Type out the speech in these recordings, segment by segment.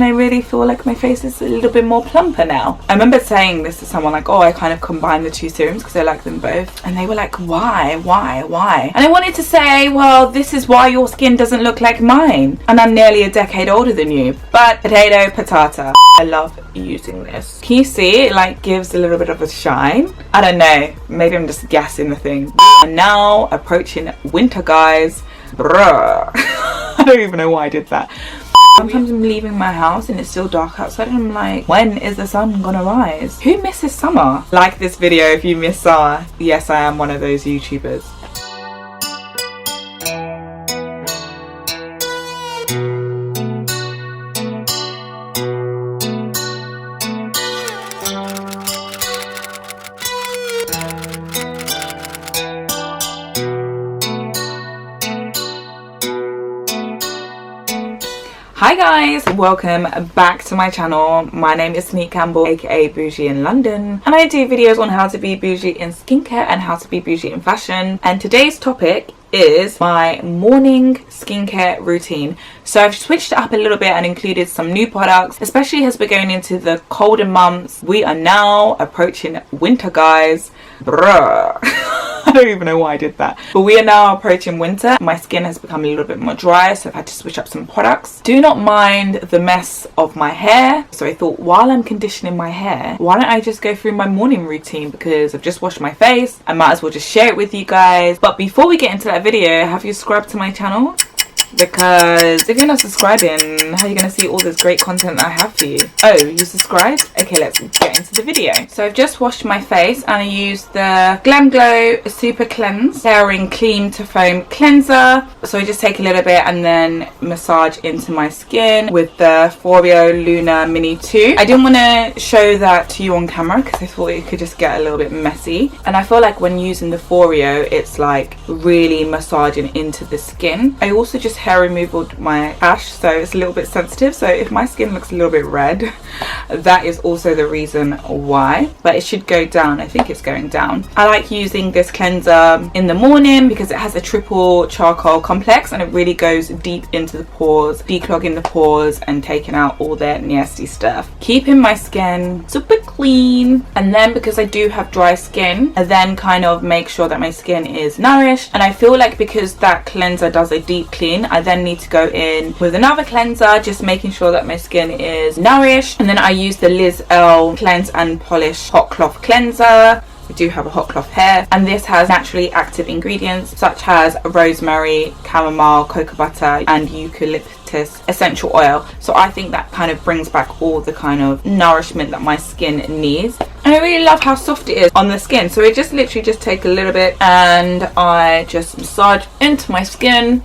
and I really feel like my face is a little bit more plumper now. I remember saying this to someone like, oh, I kind of combine the two serums because I like them both, and they were like, why? And I wanted to say, well, this is why your skin doesn't look like mine, and I'm nearly a decade older than you. But potato patata, I love using this. Can you see it like gives a little bit of a shine? I don't know, maybe I'm just gassing the thing. And now approaching winter, guys. Bruh. I don't even know why I did that. Sometimes I'm leaving my house and it's still dark outside and I'm like, when is the sun gonna rise? Who misses summer? Like this video if you miss summer. Yes, I am one of those YouTubers. Hi guys, welcome back to my channel. My name is Tonic aka Bougie in London, and I do videos on how to be bougie in skincare and how to be bougie in fashion. And today's topic is my morning skincare routine. So I've switched it up a little bit and included some new products, especially as we're going into the colder months. We are now approaching winter, guys. Bruh. I don't even know why I did that, but we are now approaching winter. My skin has become a little bit more dry, so I've had to switch up some products. Do not mind the mess of my hair, so I thought while I'm conditioning my hair, why don't I just go through my morning routine, because I've just washed my face. I might as well just share it with you guys. But before we get into that video, have you subscribed to my channel? Because if you're not subscribing, how are you going to see all this great content that I have for you? Oh, you subscribed? Okay, let's get into the video. So I've just washed my face and I used the Glam Glow Super Cleanse Layering Clean to Foam Cleanser. So I just take a little bit and then massage into my skin with the Foreo Luna Mini 2. I didn't want to show that to you on camera because I thought it could just get a little bit messy. And I feel like when using the Foreo, it's like really massaging into the skin. I also just hair removal my lash, so it's a little bit sensitive, so if my skin looks a little bit red, that is also the reason why. But it should go down. I think it's going down. I like using this cleanser in the morning because it has a triple charcoal complex and it really goes deep into the pores, declogging the pores and taking out all that nasty stuff, keeping my skin super clean. And then because I do have dry skin, I then kind of make sure that my skin is nourished, and I feel like because that cleanser does a deep clean, I then need to go in with another cleanser, just making sure that my skin is nourished. And then I use the Earle Cleanse and Polish Hot Cloth Cleanser. I do have a hot cloth hair, and this has naturally active ingredients such as rosemary, chamomile, cocoa butter and eucalyptus essential oil. So I think that kind of brings back all the kind of nourishment that my skin needs. And I really love how soft it is on the skin. So I just literally just take a little bit and I just massage into my skin.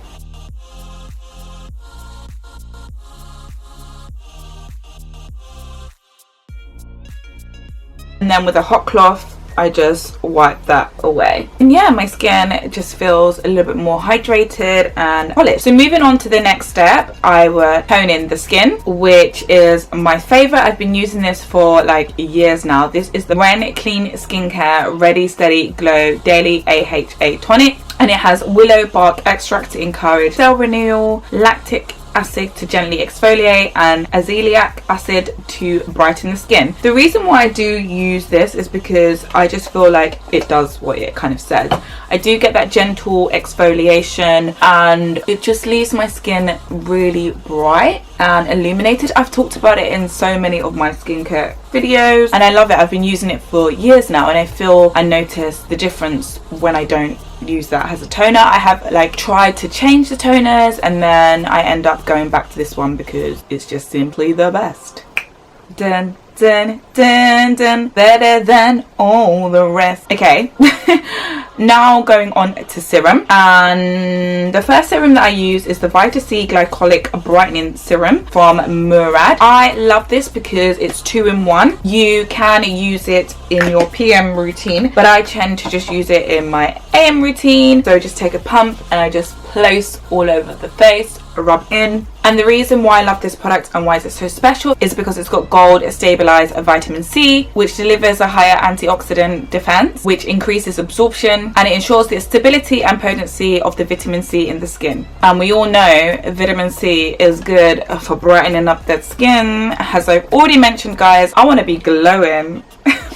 And then with a hot cloth, I just wipe that away. And yeah, my skin just feels a little bit more hydrated and polished. So moving on to the next step, I will tone in the skin, which is my favorite. I've been using this for like years now. This is the Ren Clean Skincare Ready Steady Glow Daily AHA Tonic. And it has willow bark extract to encourage cell renewal, lactic acid to gently exfoliate, and azelaic acid to brighten the skin. The reason why I do use this is because I just feel like it does what it kind of says. I do get that gentle exfoliation and it just leaves my skin really bright and illuminated. I've talked about it in so many of my skincare videos and I love it. I've been using it for years now and I notice the difference when I don't use that as a toner. I have like tried to change the toners and then I end up going back to this one because it's just simply the best. Dun dun dun dun, better than all the rest. Okay. Now going on to serum, and the first serum that I use is the Vita-C Glycolic Brightening Serum from Murad. I love this because it's 2-in-1. You can use it in your PM routine, but I tend to just use it in my AM routine. So I just take a pump and I just place all over the face, rub in. And the reason why I love this product and why is it so special is because it's got gold stabilized vitamin C, which delivers a higher antioxidant defense, which increases absorption, and it ensures the stability and potency of the vitamin C in the skin. And we all know vitamin C is good for brightening up that skin. As I've already mentioned, guys, I want to be glowing.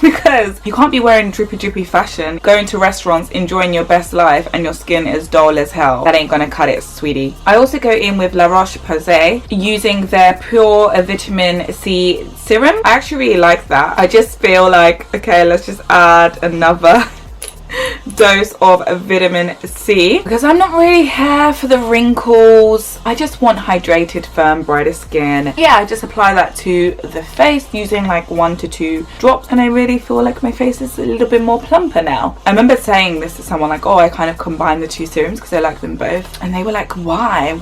Because you can't be wearing drippy fashion, going to restaurants, enjoying your best life, and your skin is dull as hell. That ain't gonna cut it, sweetie. I also go in with La Roche-Posay using their pure vitamin C serum. I actually really like that. I just feel like, okay, let's just add another dose of vitamin C because I'm not really here for the wrinkles. I just want hydrated, firm, brighter skin. Yeah, I just apply that to the face using like 1 to 2 drops, and I really feel like my face is a little bit more plumper now. I remember saying this to someone like, oh, I kind of combine the 2 serums because I like them both, and they were like, why?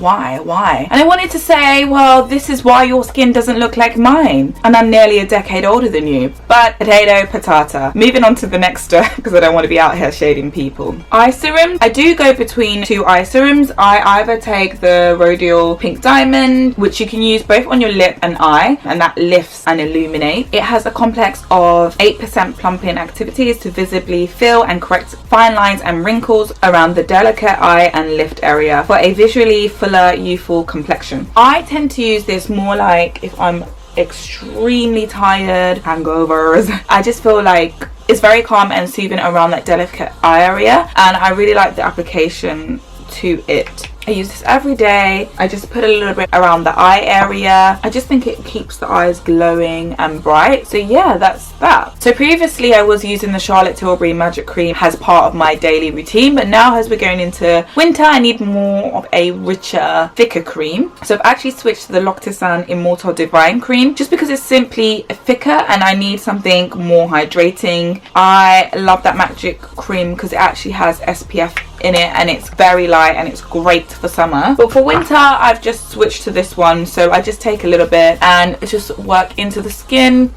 And I wanted to say, well, this is why your skin doesn't look like mine, and I'm nearly a decade older than you. But potato patata. Moving on to the next step because I don't want to be out here shading people. Eye serum. I do go between 2 eye serums. I either take the Rhodial Pink Diamond, which you can use both on your lip and eye, and that lifts and illuminates. It has a complex of 8% plumping activities to visibly fill and correct fine lines and wrinkles around the delicate eye and lift area for a visually fuller, youthful complexion. I tend to use this more like if I'm extremely tired, hangovers. I just feel like it's very calm and soothing around that delicate eye area, and I really like the application to it. I use this every day. I just put a little bit around the eye area. I just think it keeps the eyes glowing and bright. So yeah, that's that. So previously I was using the Charlotte Tilbury Magic Cream as part of my daily routine, but now as we're going into winter, I need more of a richer, thicker cream. So I've actually switched to the L'Occitane Immortal Divine Cream just because it's simply thicker and I need something more hydrating. I love that magic cream because it actually has SPF in it, and it's very light and it's great for summer. But for winter I've just switched to this one, so I just take a little bit and just work into the skin.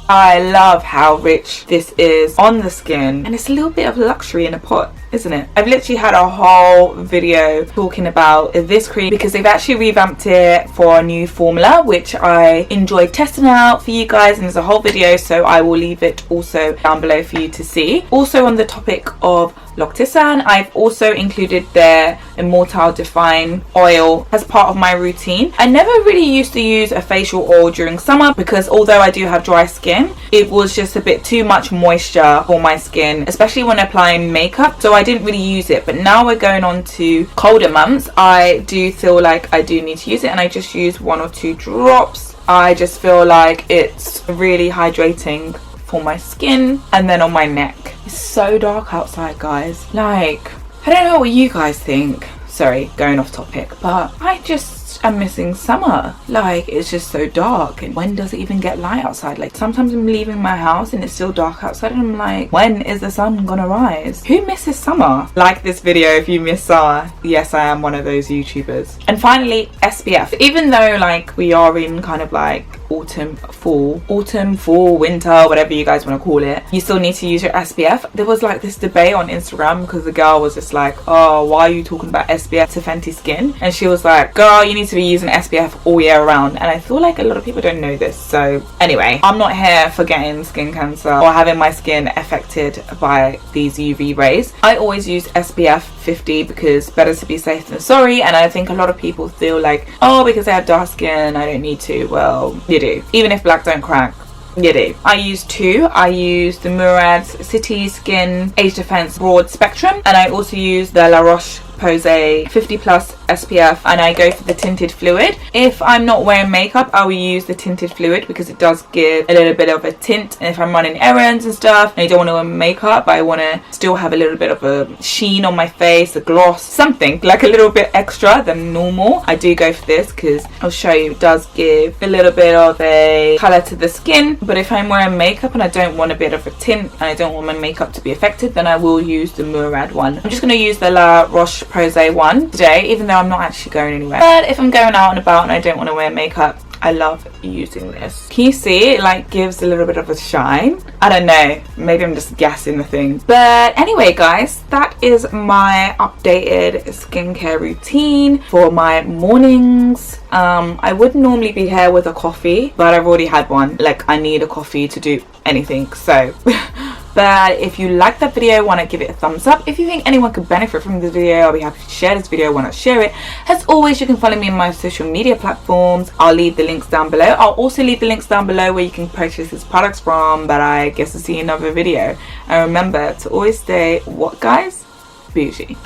I love how rich this is on the skin, and it's a little bit of luxury in a pot, isn't it? I've literally had a whole video talking about this cream because they've actually revamped it for a new formula, which I enjoyed testing out for you guys, and there's a whole video, so I will leave it also down below for you to see. Also on the topic of L'Occitane, I've also included their Immortal Divine oil as part of my routine. I never really used to use a facial oil during summer because although I do have dry skin, it was just a bit too much moisture for my skin, especially when applying makeup, so I didn't really use it. But now we're going on to colder months, I do feel like I do need to use it, and I just use 1 or 2 drops. I just feel like it's really hydrating for my skin. And then on my neck, it's so dark outside, guys. Like, I don't know what you guys think, sorry, going off topic, but I just am missing summer. Like, it's just so dark, and when does it even get light outside? Like, sometimes I'm leaving my house and it's still dark outside, and I'm like, when is the sun gonna rise? Who misses summer? Like this video if you miss summer. Yes, I am one of those YouTubers. And finally, SPF. Even though like we are in kind of like autumn, fall, winter, whatever you guys want to call it, you still need to use your SPF. There was like this debate on Instagram because the girl was just like, oh, why are you talking about SPF to Fenty Skin? And she was like, girl, you need to be using SPF all year round. And I feel like a lot of people don't know this. So anyway, I'm not here for getting skin cancer or having my skin affected by these UV rays. I always use SPF 50 because better to be safe than sorry. And I think a lot of people feel like, oh, because I have dark skin, I don't need to. Well, you do. Even if black don't crack, you do. I use 2. I use the Murad City Skin Age Defense Broad Spectrum, and I also use the La Roche-Posay 50 plus SPF, and I go for the tinted fluid. If I'm not wearing makeup, I will use the tinted fluid because it does give a little bit of a tint, and if I'm running errands and stuff and I don't want to wear makeup, I want to still have a little bit of a sheen on my face, a gloss, something like a little bit extra than normal, I do go for this because I'll show you, it does give a little bit of a colour to the skin. But if I'm wearing makeup and I don't want a bit of a tint and I don't want my makeup to be affected, then I will use the Murad one. I'm just going to use the La Roche-Posay one today, even though I'm not actually going anywhere. But if I'm going out and about and I don't want to wear makeup, I love using this. Can you see it like gives a little bit of a shine? I don't know, maybe I'm just guessing the thing. But anyway guys, that is my updated skincare routine for my mornings. I would normally be here with a coffee, but I've already had one. Like, I need a coffee to do anything, so but if you like that video, want to give it a thumbs up. If you think anyone could benefit from this video, I'll be happy to share this video. Why not share it? As always, you can follow me on my social media platforms. I'll leave the links down below. I'll also leave the links down below where you can purchase these products from. But I guess I'll see you in another video, and remember to always stay what guys? Bougie.